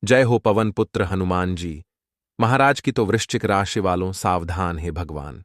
जय हो पवन पुत्र हनुमान जी। महाराज की तो वृश्चिक राशि वालों सावधान है भगवान।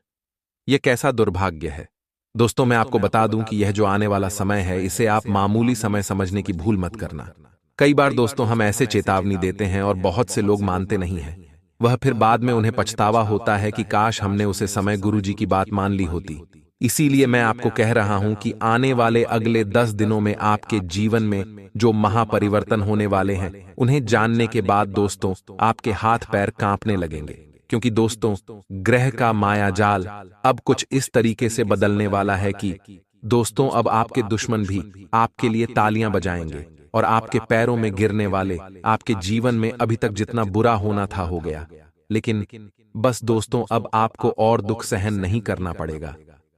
यह कैसा दुर्भाग्य है। दोस्तों मैं आपको बता दूं कि यह जो आने वाला समय है इसे आप मामूली समय समझने की भूल मत करना। कई बार दोस्तों हम ऐसे चेतावनी देते हैं और बहुत से लोग मानते नहीं हैं। वह फिर बाद में उन्हें पछतावा होता है कि काश हमने उसे समय गुरु जी की बात मान ली होती। इसीलिए मैं आपको कह रहा हूं कि आने वाले अगले 10 दिनों में आपके जीवन में जो महापरिवर्तन होने वाले हैं उन्हें जानने के बाद दोस्तों आपके हाथ पैर कांपने लगेंगे। क्योंकि दोस्तों ग्रह का माया जाल अब कुछ इस तरीके से बदलने वाला है कि दोस्तों अब आपके दुश्मन भी आपके लिए तालियां बजाएंगे और आपके पैरों में गिरने वाले आपके जीवन में अभी तक जितना बुरा होना था हो गया। लेकिन बस दोस्तों अब आपको और दुख सहन नहीं करना पड़ेगा,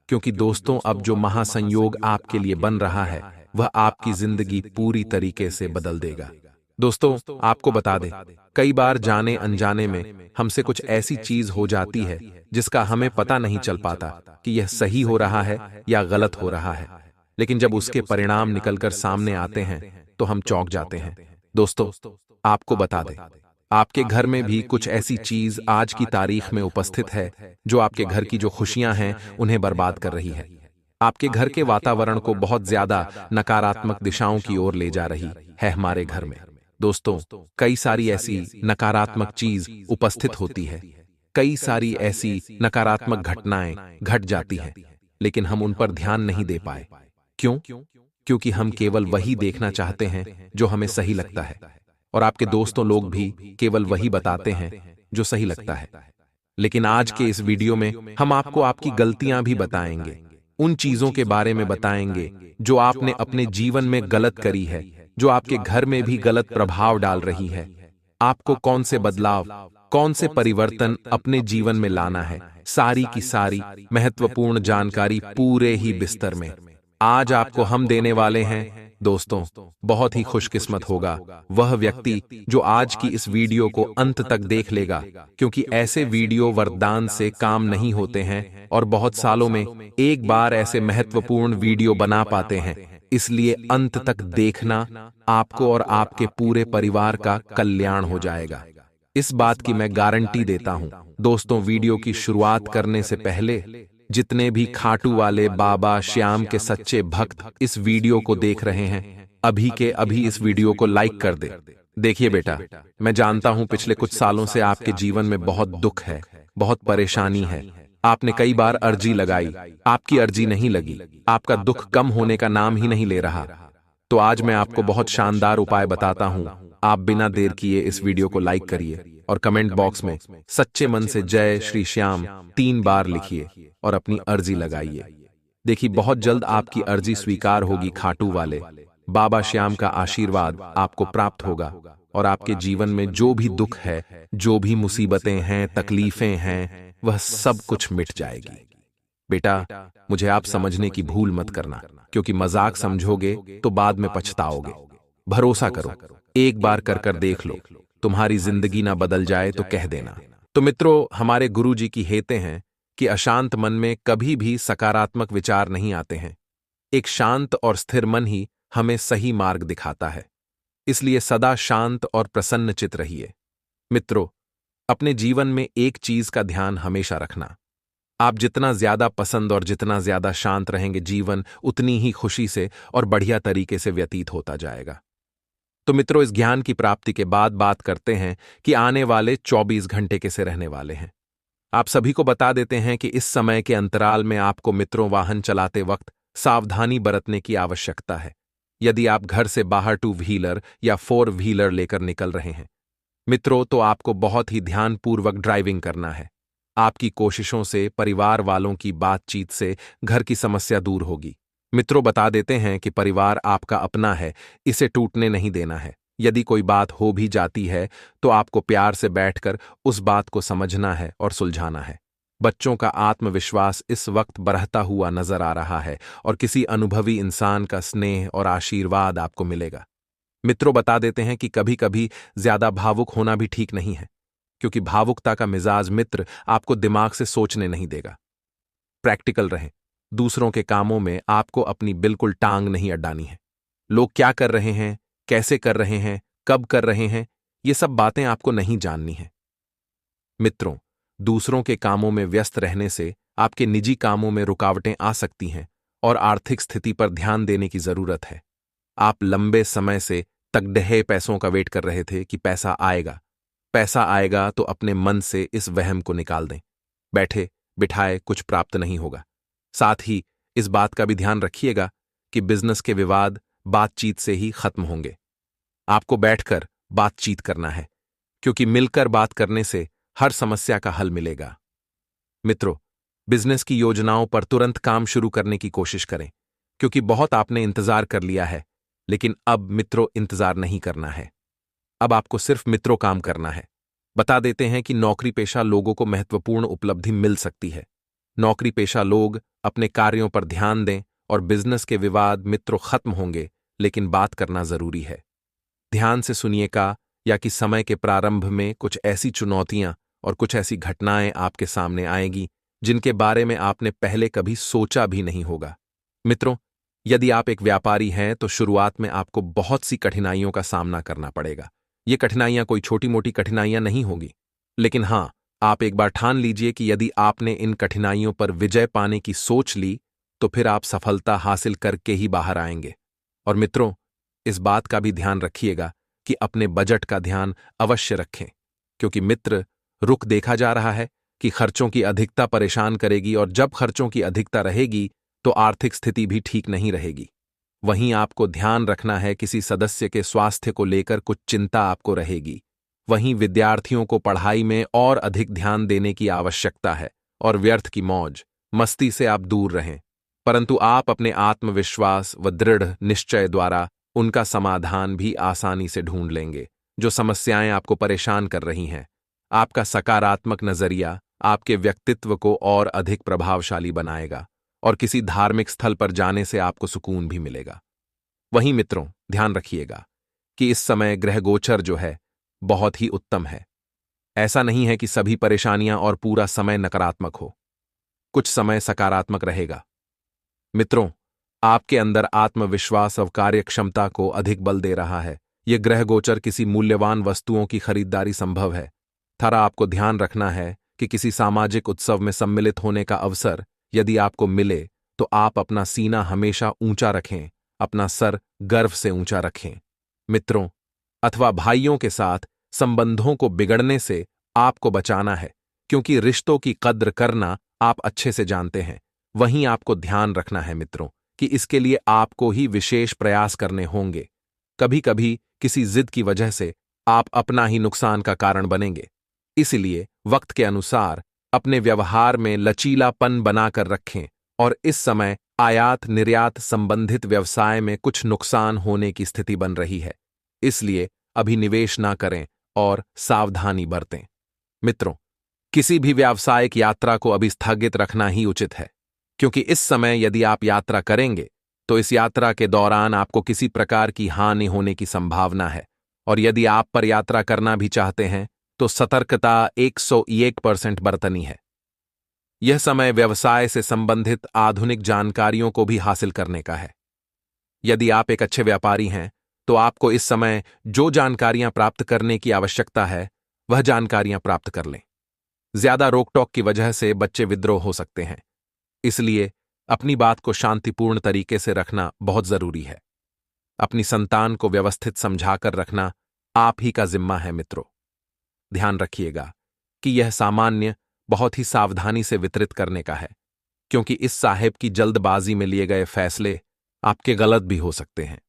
क्योंकि दोस्तों अब जो महासंयोग आपके लिए बन रहा है वह आपकी जिंदगी पूरी तरीके से बदल देगा। दोस्तों आपको बता दें, कई बार जाने अनजाने में हमसे कुछ ऐसी चीज हो जाती है जिसका हमें पता नहीं चल पाता कि यह सही हो रहा है या गलत हो रहा है। लेकिन जब उसके परिणाम निकलकर सामने आते हैं तो हम चौंक जाते हैं। दोस्तों आपको बता दें, आपके घर में भी कुछ ऐसी चीज आज की तारीख में उपस्थित है जो आपके घर की जो खुशियां हैं उन्हें बर्बाद कर रही है। आपके घर के वातावरण को बहुत ज्यादा नकारात्मक दिशाओं की ओर ले जा रही है। हमारे घर में दोस्तों कई सारी ऐसी नकारात्मक चीज उपस्थित होती है, कई सारी ऐसी नकारात्मक घटनाएं घट जाती हैं, लेकिन हम उन पर ध्यान नहीं दे पाए। क्यों? क्योंकि हम केवल वही देखना चाहते हैं जो हमें सही लगता है, और आपके दोस्तों लोग भी केवल वही बताते हैं जो सही लगता है। लेकिन आज के इस वीडियो में हम आपको आपकी गलतियां भी बताएंगे, उन चीजों के बारे में बताएंगे जो आपने अपने जीवन में गलत करी है, जो आपके घर में भी गलत प्रभाव डाल रही है। आपको कौन से बदलाव, कौन से परिवर्तन अपने जीवन में लाना है, सारी की सारी महत्वपूर्ण जानकारी पूरे ही बिस्तर में आज आपको हम देने वाले हैं। दोस्तों बहुत ही खुशकिस्मत होगा वह व्यक्ति जो आज की इस वीडियो को अंत तक देख लेगा, क्योंकि ऐसे वीडियो वरदान से काम नहीं होते हैं और बहुत सालों में एक बार ऐसे महत्वपूर्ण वीडियो बना पाते हैं। इसलिए अंत तक देखना, आपको और आपके पूरे परिवार का कल्याण हो जाएगा। इस बात की मैं गारंटी देता हूं। दोस्तों वीडियो की शुरुआत करने से पहले जितने भी खाटू वाले बाबा श्याम के सच्चे भक्त इस वीडियो को देख रहे हैं, अभी के अभी इस वीडियो को लाइक कर दे। देखिए बेटा, मैं जानता हूं पिछले कुछ सालों से आपके जीवन में बहुत दुख है, बहुत परेशानी है। आपने कई बार अर्जी लगाई, आपकी अर्जी नहीं लगी, आपका दुख कम होने का नाम ही नहीं ले रहा। तो आज मैं आपको बहुत शानदार उपाय बताता हूं। आप बिना देर किए इस वीडियो को लाइक करिए और कमेंट बॉक्स में सच्चे मन से जय श्री श्याम 3 बार लिखिए और अपनी अर्जी लगाइए। देखिए बहुत जल्द आपकी अर्जी स्वीकार होगी। खाटू वाले बाबा श्याम का आशीर्वाद आपको प्राप्त होगा और आपके जीवन में जो भी दुख है, जो भी मुसीबतें हैं, तकलीफें हैं, वह सब कुछ मिट जाएगी। बेटा मुझे आप समझने की भूल मत करना, क्योंकि मजाक समझोगे तो बाद में पछताओगे। भरोसा करो, एक बार कर देख लो, तुम्हारी जिंदगी ना बदल जाए तो कह देना। तो मित्रों हमारे गुरु जी की हेते हैं कि अशांत मन में कभी भी सकारात्मक विचार नहीं आते हैं। एक शांत और स्थिर मन ही हमें सही मार्ग दिखाता है। इसलिए सदा शांत और प्रसन्न चित रहिए। मित्रों अपने जीवन में एक चीज का ध्यान हमेशा रखना, आप जितना ज्यादा पसंद और जितना ज्यादा शांत रहेंगे, जीवन उतनी ही खुशी से और बढ़िया तरीके से व्यतीत होता जाएगा। तो मित्रों इस ज्ञान की प्राप्ति के बाद बात करते हैं कि आने वाले 24 घंटे कैसे रहने वाले हैं। आप सभी को बता देते हैं कि इस समय के अंतराल में आपको मित्रों वाहन चलाते वक्त सावधानी बरतने की आवश्यकता है। यदि आप घर से बाहर 2 व्हीलर या 4 व्हीलर लेकर निकल रहे हैं मित्रों, तो आपको बहुत ही ध्यानपूर्वक ड्राइविंग करना है। आपकी कोशिशों से, परिवार वालों की बातचीत से घर की समस्या दूर होगी। मित्रों बता देते हैं कि परिवार आपका अपना है, इसे टूटने नहीं देना है। यदि कोई बात हो भी जाती है तो आपको प्यार से बैठकर उस बात को समझना है और सुलझाना है। बच्चों का आत्मविश्वास इस वक्त बढ़ता हुआ नजर आ रहा है और किसी अनुभवी इंसान का स्नेह और आशीर्वाद आपको मिलेगा। मित्रों बता देते हैं कि कभी कभी ज्यादा भावुक होना भी ठीक नहीं है, क्योंकि भावुकता का मिजाज मित्र आपको दिमाग से सोचने नहीं देगा। प्रैक्टिकल रहें। दूसरों के कामों में आपको अपनी बिल्कुल टांग नहीं अड़ानी है। लोग क्या कर रहे हैं, कैसे कर रहे हैं, कब कर रहे हैं, ये सब बातें आपको नहीं जाननी हैं। मित्रों, दूसरों के कामों में व्यस्त रहने से आपके निजी कामों में रुकावटें आ सकती हैं और आर्थिक स्थिति पर ध्यान देने की जरूरत है। आप लंबे समय से तगड़े पैसों का वेट कर रहे थे कि पैसा आएगा तो अपने मन से इस वहम को निकाल दें। बैठे बिठाए कुछ प्राप्त नहीं होगा। साथ ही इस बात का भी ध्यान रखिएगा कि बिजनेस के विवाद बातचीत से ही खत्म होंगे। आपको बैठकर बातचीत करना है, क्योंकि मिलकर बात करने से हर समस्या का हल मिलेगा। मित्रों, बिजनेस की योजनाओं पर तुरंत काम शुरू करने की कोशिश करें, क्योंकि बहुत आपने इंतजार कर लिया है, लेकिन अब मित्रों इंतजार नहीं करना है। अब आपको सिर्फ मित्रों काम करना है। बता देते हैं कि नौकरी पेशा लोगों को महत्वपूर्ण उपलब्धि मिल सकती है। नौकरी पेशा लोग अपने कार्यों पर ध्यान दें और बिजनेस के विवाद मित्रों खत्म होंगे, लेकिन बात करना जरूरी है। ध्यान से सुनिएगा या कि समय के प्रारंभ में कुछ ऐसी चुनौतियां और कुछ ऐसी घटनाएं आपके सामने आएंगी जिनके बारे में आपने पहले कभी सोचा भी नहीं होगा। मित्रों, यदि आप एक व्यापारी हैं तो शुरुआत में आपको बहुत सी कठिनाइयों का सामना करना पड़ेगा। ये कठिनाइयां कोई छोटी मोटी कठिनाइयां नहीं होगी, लेकिन हां, आप एक बार ठान लीजिए कि यदि आपने इन कठिनाइयों पर विजय पाने की सोच ली तो फिर आप सफलता हासिल करके ही बाहर आएंगे। और मित्रों, इस बात का भी ध्यान रखिएगा कि अपने बजट का ध्यान अवश्य रखें, क्योंकि मित्र रुख देखा जा रहा है कि खर्चों की अधिकता परेशान करेगी, और जब खर्चों की अधिकता रहेगी तो आर्थिक स्थिति भी ठीक नहीं रहेगी। वहीं आपको ध्यान रखना है किसी सदस्य के स्वास्थ्य को लेकर कुछ चिंता आपको रहेगी। वहीं विद्यार्थियों को पढ़ाई में और अधिक ध्यान देने की आवश्यकता है और व्यर्थ की मौज मस्ती से आप दूर रहें, परंतु आप अपने आत्मविश्वास व दृढ़ निश्चय द्वारा उनका समाधान भी आसानी से ढूंढ लेंगे। जो समस्याएं आपको परेशान कर रही हैं, आपका सकारात्मक नजरिया आपके व्यक्तित्व को और अधिक प्रभावशाली बनाएगा और किसी धार्मिक स्थल पर जाने से आपको सुकून भी मिलेगा। वहीं मित्रों, ध्यान रखिएगा कि इस समय ग्रह गोचर जो है बहुत ही उत्तम है। ऐसा नहीं है कि सभी परेशानियां और पूरा समय नकारात्मक हो, कुछ समय सकारात्मक रहेगा। मित्रों, आपके अंदर आत्मविश्वास और कार्यक्षमता को अधिक बल दे रहा है। यह ग्रह गोचर किसी मूल्यवान वस्तुओं की खरीदारी संभव है। थारा आपको ध्यान रखना है कि किसी सामाजिक उत्सव में सम्मिलित होने का अवसर यदि आपको मिले तो आप अपना सीना हमेशा ऊंचा रखें, अपना सर गर्व से ऊंचा रखें। मित्रों अथवा भाइयों के साथ संबंधों को बिगड़ने से आपको बचाना है, क्योंकि रिश्तों की कद्र करना आप अच्छे से जानते हैं। वहीं आपको ध्यान रखना है मित्रों कि इसके लिए आपको ही विशेष प्रयास करने होंगे। कभी कभी किसी जिद की वजह से आप अपना ही नुकसान का कारण बनेंगे। इसलिए वक्त के अनुसार अपने व्यवहार में लचीलापन बनाकर रखें, और इस समय आयात निर्यात संबंधित व्यवसाय में कुछ नुकसान होने की स्थिति बन रही है। इसलिए अभी निवेश ना करें और सावधानी बरतें। मित्रों, किसी भी व्यावसायिक यात्रा को अभी स्थगित रखना ही उचित है, क्योंकि इस समय यदि आप यात्रा करेंगे तो इस यात्रा के दौरान आपको किसी प्रकार की हानि होने की संभावना है, और यदि आप पर यात्रा करना भी चाहते हैं तो सतर्कता 101% बरतनी है। यह समय व्यवसाय से संबंधित आधुनिक जानकारियों को भी हासिल करने का है। यदि आप एक अच्छे व्यापारी हैं तो आपको इस समय जो जानकारियां प्राप्त करने की आवश्यकता है वह जानकारियां प्राप्त कर लें। ज्यादा रोक टोक की वजह से बच्चे विद्रोह हो सकते हैं, इसलिए अपनी बात को शांतिपूर्ण तरीके से रखना बहुत जरूरी है। अपनी संतान को व्यवस्थित समझाकर रखना आप ही का जिम्मा है। मित्रों, ध्यान रखिएगा कि यह सामान्य बहुत ही सावधानी से वितरित करने का है, क्योंकि इस साहेब की जल्दबाजी में लिए गए फैसले आपके गलत भी हो सकते हैं,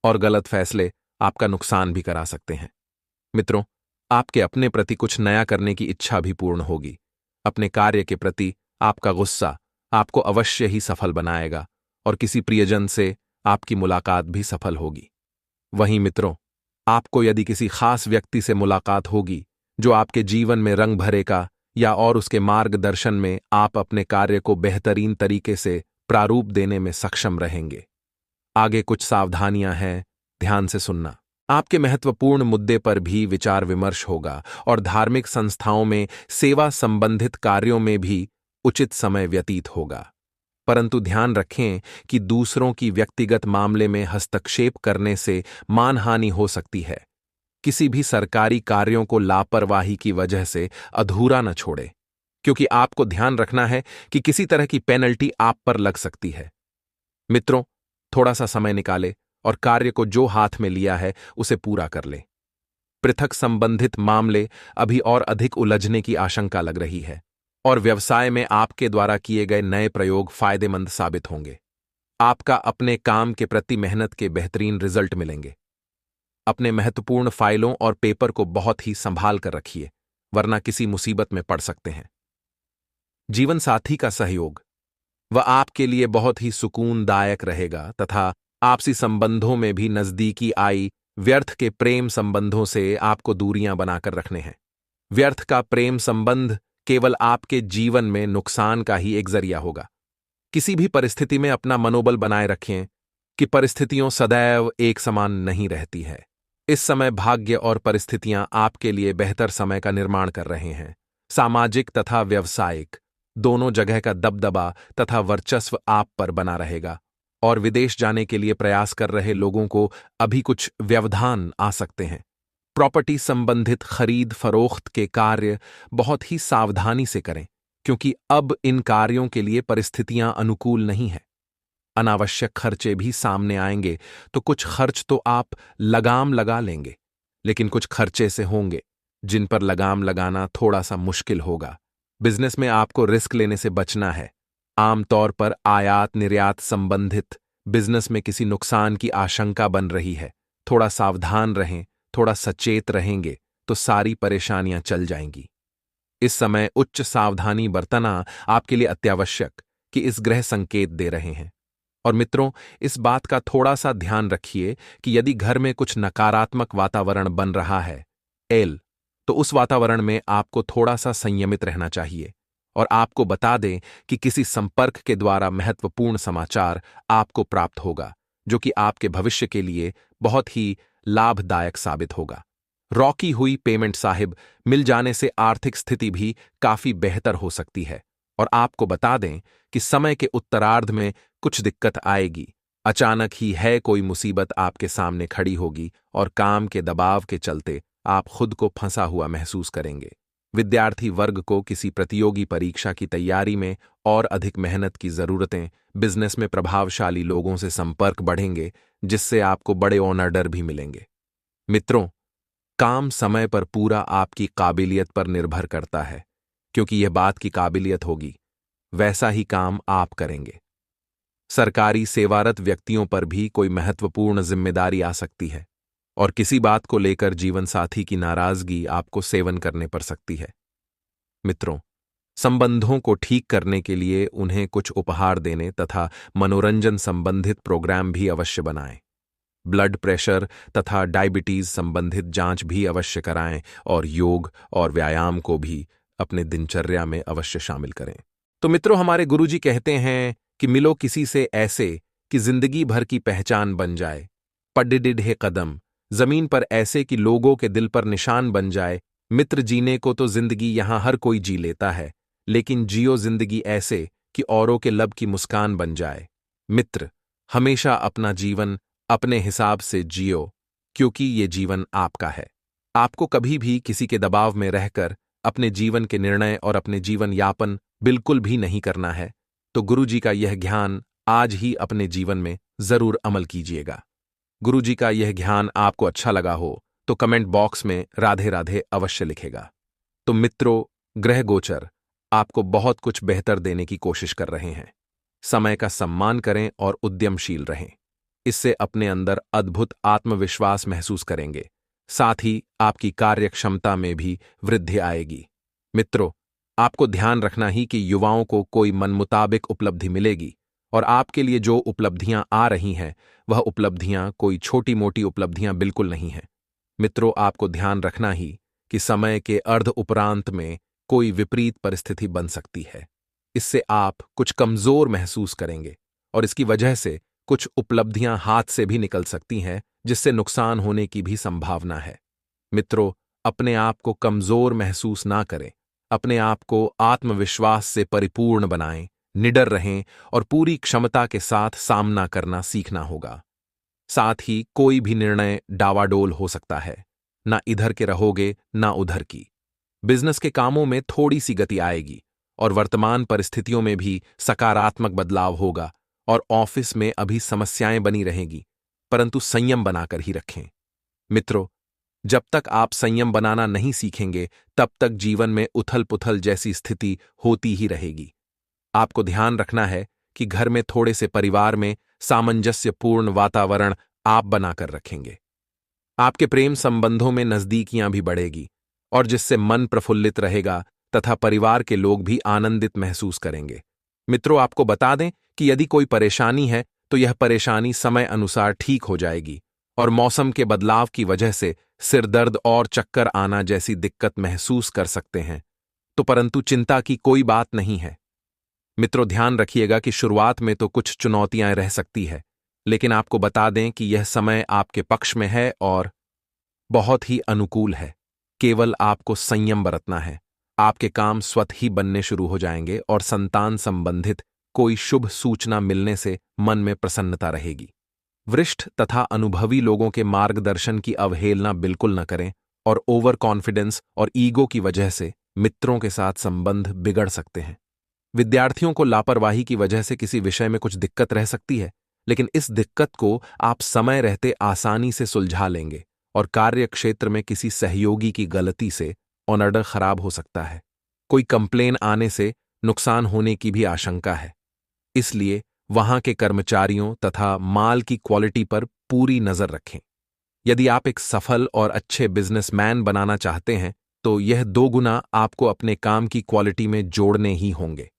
और गलत फैसले आपका नुकसान भी करा सकते हैं। मित्रों, आपके अपने प्रति कुछ नया करने की इच्छा भी पूर्ण होगी। अपने कार्य के प्रति आपका गुस्सा आपको अवश्य ही सफल बनाएगा, और किसी प्रियजन से आपकी मुलाकात भी सफल होगी। वहीं मित्रों, आपको यदि किसी खास व्यक्ति से मुलाकात होगी जो आपके जीवन में रंग भरेगा, या और उसके मार्गदर्शन में आप अपने कार्य को बेहतरीन तरीके से प्रारूप देने में सक्षम रहेंगे। आगे कुछ सावधानियां हैं, ध्यान से सुनना। आपके महत्वपूर्ण मुद्दे पर भी विचार विमर्श होगा, और धार्मिक संस्थाओं में सेवा संबंधित कार्यों में भी उचित समय व्यतीत होगा। परंतु ध्यान रखें कि दूसरों की व्यक्तिगत मामले में हस्तक्षेप करने से मानहानि हो सकती है। किसी भी सरकारी कार्यों को लापरवाही की वजह से अधूरा न छोड़े, क्योंकि आपको ध्यान रखना है कि किसी तरह की पेनल्टी आप पर लग सकती है। मित्रों, थोड़ा सा समय निकाले और कार्य को जो हाथ में लिया है उसे पूरा कर ले। पृथक संबंधित मामले अभी और अधिक उलझने की आशंका लग रही है और व्यवसाय में आपके द्वारा किए गए नए प्रयोग फायदेमंद साबित होंगे। आपका अपने काम के प्रति मेहनत के बेहतरीन रिजल्ट मिलेंगे। अपने महत्वपूर्ण फाइलों और पेपर को बहुत ही संभाल कर रखिए, वरना किसी मुसीबत में पड़ सकते हैं। जीवन साथी का सहयोग वह आपके लिए बहुत ही सुकूनदायक रहेगा तथा आपसी संबंधों में भी नजदीकी आई। व्यर्थ के प्रेम संबंधों से आपको दूरियां बनाकर रखने हैं। व्यर्थ का प्रेम संबंध केवल आपके जीवन में नुकसान का ही एक जरिया होगा। किसी भी परिस्थिति में अपना मनोबल बनाए रखें कि परिस्थितियों सदैव एक समान नहीं रहती है। इस समय भाग्य और परिस्थितियां आपके लिए बेहतर समय का निर्माण कर रहे हैं। सामाजिक तथा व्यावसायिक दोनों जगह का दबदबा तथा वर्चस्व आप पर बना रहेगा और विदेश जाने के लिए प्रयास कर रहे लोगों को अभी कुछ व्यवधान आ सकते हैं। प्रॉपर्टी संबंधित खरीद फरोख्त के कार्य बहुत ही सावधानी से करें, क्योंकि अब इन कार्यों के लिए परिस्थितियां अनुकूल नहीं हैं। अनावश्यक खर्चे भी सामने आएंगे, तो कुछ खर्च तो आप लगाम लगा लेंगे, लेकिन कुछ खर्चे से होंगे जिन पर लगाम लगाना थोड़ा सा मुश्किल होगा। बिजनेस में आपको रिस्क लेने से बचना है। आमतौर पर आयात निर्यात संबंधित बिजनेस में किसी नुकसान की आशंका बन रही है। थोड़ा सावधान रहें, थोड़ा सचेत रहेंगे तो सारी परेशानियां चल जाएंगी। इस समय उच्च सावधानी बरतना आपके लिए अत्यावश्यक कि इस ग्रह संकेत दे रहे हैं। और मित्रों, इस बात का थोड़ा सा ध्यान रखिए कि यदि घर में कुछ नकारात्मक वातावरण बन रहा है तो उस वातावरण में आपको थोड़ा सा संयमित रहना चाहिए। और आपको बता दें कि किसी संपर्क के द्वारा महत्वपूर्ण समाचार आपको प्राप्त होगा, जो कि आपके भविष्य के लिए बहुत ही लाभदायक साबित होगा। रॉकी हुई पेमेंट साहिब मिल जाने से आर्थिक स्थिति भी काफी बेहतर हो सकती है। और आपको बता दें कि समय के उत्तरार्ध में कुछ दिक्कत आएगी। अचानक ही है कोई मुसीबत आपके सामने खड़ी होगी और काम के दबाव के चलते आप खुद को फंसा हुआ महसूस करेंगे। विद्यार्थी वर्ग को किसी प्रतियोगी परीक्षा की तैयारी में और अधिक मेहनत की जरूरतें। बिजनेस में प्रभावशाली लोगों से संपर्क बढ़ेंगे, जिससे आपको बड़े ऑनर भी मिलेंगे। मित्रों, काम समय पर पूरा आपकी काबिलियत पर निर्भर करता है, क्योंकि यह बात की काबिलियत होगी वैसा ही काम आप करेंगे। सरकारी सेवारत व्यक्तियों पर भी कोई महत्वपूर्ण जिम्मेदारी आ सकती है और किसी बात को लेकर जीवन साथी की नाराजगी आपको सेवन करने पड़ सकती है। मित्रों, संबंधों को ठीक करने के लिए उन्हें कुछ उपहार देने तथा मनोरंजन संबंधित प्रोग्राम भी अवश्य बनाएं। ब्लड प्रेशर तथा डायबिटीज संबंधित जांच भी अवश्य कराएं और योग और व्यायाम को भी अपने दिनचर्या में अवश्य शामिल करें। तो मित्रों, हमारे गुरुजी कहते हैं कि मिलो किसी से ऐसे कि जिंदगी भर की पहचान बन जाए। पडिडिढे कदम जमीन पर ऐसे कि लोगों के दिल पर निशान बन जाए। मित्र, जीने को तो जिंदगी यहां हर कोई जी लेता है, लेकिन जियो जिंदगी ऐसे कि औरों के लब की मुस्कान बन जाए। मित्र, हमेशा अपना जीवन अपने हिसाब से जियो, क्योंकि ये जीवन आपका है। आपको कभी भी किसी के दबाव में रहकर अपने जीवन के निर्णय और अपने जीवन यापन बिल्कुल भी नहीं करना है। तो गुरुजी का यह ज्ञान आज ही अपने जीवन में जरूर अमल कीजिएगा। गुरुजी का यह ज्ञान आपको अच्छा लगा हो तो कमेंट बॉक्स में राधे राधे अवश्य लिखेगा। तो मित्रों, ग्रह गोचर आपको बहुत कुछ बेहतर देने की कोशिश कर रहे हैं। समय का सम्मान करें और उद्यमशील रहें। इससे अपने अंदर अद्भुत आत्मविश्वास महसूस करेंगे। साथ ही आपकी कार्यक्षमता में भी वृद्धि आएगी। मित्रों, आपको ध्यान रखना ही कि युवाओं को कोई मनमुताबिक उपलब्धि मिलेगी और आपके लिए जो उपलब्धियां आ रही हैं वह उपलब्धियां कोई छोटी मोटी उपलब्धियां बिल्कुल नहीं हैं। मित्रों, आपको ध्यान रखना ही कि समय के अर्ध उपरांत में कोई विपरीत परिस्थिति बन सकती है। इससे आप कुछ कमजोर महसूस करेंगे और इसकी वजह से कुछ उपलब्धियां हाथ से भी निकल सकती हैं, जिससे नुकसान होने की भी संभावना है। मित्रों, अपने आप को कमजोर महसूस ना करें। अपने आप को आत्मविश्वास से परिपूर्ण बनाएं, निडर रहें और पूरी क्षमता के साथ सामना करना सीखना होगा। साथ ही कोई भी निर्णय डावाडोल हो सकता है। ना इधर के रहोगे ना उधर की। बिजनेस के कामों में थोड़ी सी गति आएगी और वर्तमान परिस्थितियों में भी सकारात्मक बदलाव होगा और ऑफिस में अभी समस्याएं बनी रहेंगी, परंतु संयम बनाकर ही रखें। मित्रों, जब तक आप संयम बनाना नहीं सीखेंगे तब तक जीवन में उथल पुथल जैसी स्थिति होती ही रहेगी। आपको ध्यान रखना है कि घर में थोड़े से परिवार में सामंजस्यपूर्ण वातावरण आप बनाकर रखेंगे। आपके प्रेम संबंधों में नजदीकियां भी बढ़ेगी और जिससे मन प्रफुल्लित रहेगा तथा परिवार के लोग भी आनंदित महसूस करेंगे। मित्रों, आपको बता दें कि यदि कोई परेशानी है तो यह परेशानी समय अनुसार ठीक हो जाएगी और मौसम के बदलाव की वजह से सिरदर्द और चक्कर आना जैसी दिक्कत महसूस कर सकते हैं, तो परंतु चिंता की कोई बात नहीं है। मित्रों, ध्यान रखिएगा कि शुरुआत में तो कुछ चुनौतियां रह सकती है, लेकिन आपको बता दें कि यह समय आपके पक्ष में है और बहुत ही अनुकूल है। केवल आपको संयम बरतना है। आपके काम स्वतः ही बनने शुरू हो जाएंगे और संतान संबंधित कोई शुभ सूचना मिलने से मन में प्रसन्नता रहेगी। वरिष्ठ तथा अनुभवी लोगों के मार्गदर्शन की अवहेलना बिल्कुल न करें और ओवर कॉन्फिडेंस और ईगो की वजह से मित्रों के साथ संबंध बिगड़ सकते हैं। विद्यार्थियों को लापरवाही की वजह से किसी विषय में कुछ दिक्कत रह सकती है, लेकिन इस दिक्कत को आप समय रहते आसानी से सुलझा लेंगे और कार्य क्षेत्र में किसी सहयोगी की गलती से ऑर्डर खराब हो सकता है। कोई कंप्लेन आने से नुकसान होने की भी आशंका है, इसलिए वहां के कर्मचारियों तथा माल की क्वालिटी पर पूरी नजर रखें। यदि आप एक सफल और अच्छे बिजनेसमैन बनाना चाहते हैं तो यह 2 गुना आपको अपने काम की क्वालिटी में जोड़ने ही होंगे।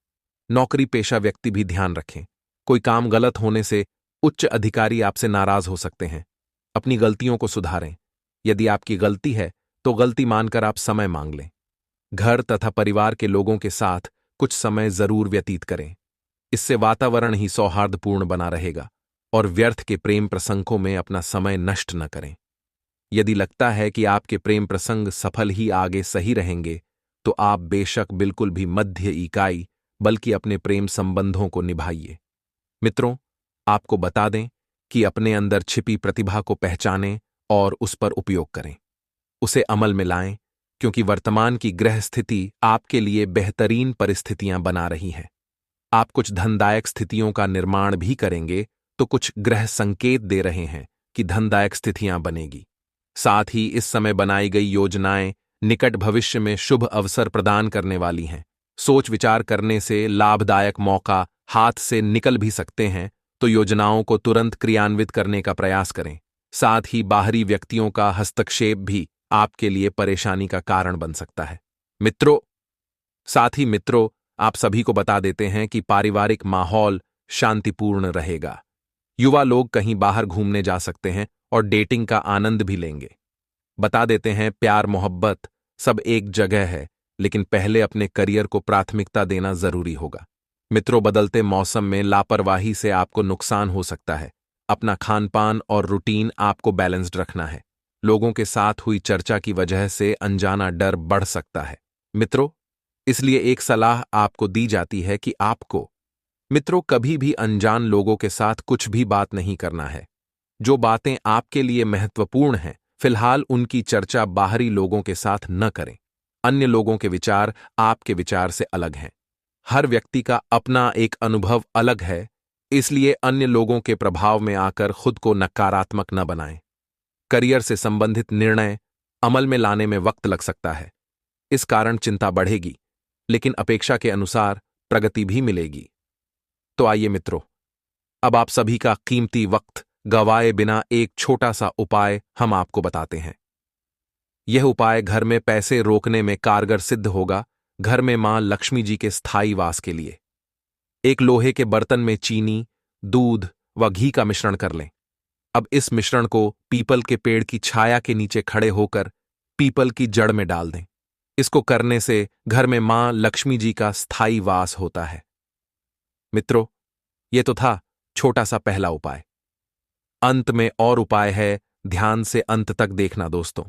नौकरी पेशा व्यक्ति भी ध्यान रखें। कोई काम गलत होने से उच्च अधिकारी आपसे नाराज हो सकते हैं। अपनी गलतियों को सुधारें। यदि आपकी गलती है तो गलती मानकर आप समय मांग लें। घर तथा परिवार के लोगों के साथ कुछ समय जरूर व्यतीत करें। इससे वातावरण ही सौहार्दपूर्ण बना रहेगा और व्यर्थ के प्रेम प्रसंगों में अपना समय नष्ट न करें। यदि लगता है कि आपके प्रेम प्रसंग सफल ही आगे सही रहेंगे तो आप बेशक बिल्कुल भी मध्य इकाई बल्कि अपने प्रेम संबंधों को निभाइए। मित्रों, आपको बता दें कि अपने अंदर छिपी प्रतिभा को पहचानें और उस पर उपयोग करें। उसे अमल में लाएं, क्योंकि वर्तमान की ग्रह स्थिति आपके लिए बेहतरीन परिस्थितियां बना रही है। आप कुछ धनदायक स्थितियों का निर्माण भी करेंगे तो कुछ ग्रह संकेत दे रहे हैं कि धनदायक स्थितियां बनेगी। साथ ही इस समय बनाई गई योजनाएं निकट भविष्य में शुभ अवसर प्रदान करने वाली हैं। सोच विचार करने से लाभदायक मौका हाथ से निकल भी सकते हैं, तो योजनाओं को तुरंत क्रियान्वित करने का प्रयास करें। साथ ही बाहरी व्यक्तियों का हस्तक्षेप भी आपके लिए परेशानी का कारण बन सकता है। मित्रों, आप सभी को बता देते हैं कि पारिवारिक माहौल शांतिपूर्ण रहेगा। युवा लोग कहीं बाहर घूमने जा सकते हैं और डेटिंग का आनंद भी लेंगे। बता देते हैं, प्यार मोहब्बत सब एक जगह है, लेकिन पहले अपने करियर को प्राथमिकता देना जरूरी होगा। मित्रों, बदलते मौसम में लापरवाही से आपको नुकसान हो सकता है। अपना खान पान और रूटीन आपको बैलेंस्ड रखना है। लोगों के साथ हुई चर्चा की वजह से अनजाना डर बढ़ सकता है। मित्रों, इसलिए एक सलाह आपको दी जाती है कि आपको कभी भी अनजान लोगों के साथ कुछ भी बात नहीं करना है। जो बातें आपके लिए महत्वपूर्ण हैं, फिलहाल उनकी चर्चा बाहरी लोगों के साथ न करें। अन्य लोगों के विचार आपके विचार से अलग हैं। हर व्यक्ति का अपना एक अनुभव अलग है, इसलिए अन्य लोगों के प्रभाव में आकर खुद को नकारात्मक न बनाएं। करियर से संबंधित निर्णय अमल में लाने में वक्त लग सकता है। इस कारण चिंता बढ़ेगी, लेकिन अपेक्षा के अनुसार प्रगति भी मिलेगी। तो आइए मित्रों, अब आप सभी का कीमती वक्त गवाए बिना एक छोटा सा उपाय हम आपको बताते हैं। यह उपाय घर में पैसे रोकने में कारगर सिद्ध होगा। घर में मां लक्ष्मी जी के स्थायी वास के लिए एक लोहे के बर्तन में चीनी, दूध व घी का मिश्रण कर लें। अब इस मिश्रण को पीपल के पेड़ की छाया के नीचे खड़े होकर पीपल की जड़ में डाल दें। इसको करने से घर में मां लक्ष्मी जी का स्थायी वास होता है। मित्रों, यह तो था छोटा सा पहला उपाय। अंत में और उपाय है, ध्यान से अंत तक देखना दोस्तों।